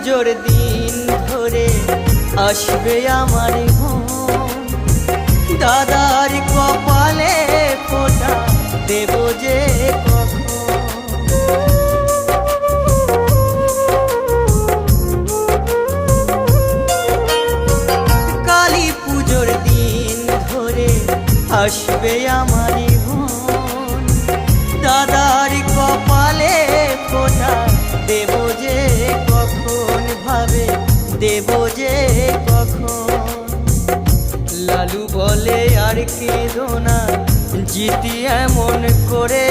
পুজোর দিন ধরে আসবে আমার মন, দাদার কপালে ফোঁটা দেব যে কখন। কালী পুজোর দিন ধরে আসবে আমার মন, দাদার কপালে ফোঁটা দেব যে কখন, ভাবে দেব যে কখন। লালু বলে আর কেঁদো না, জিতি এমন করে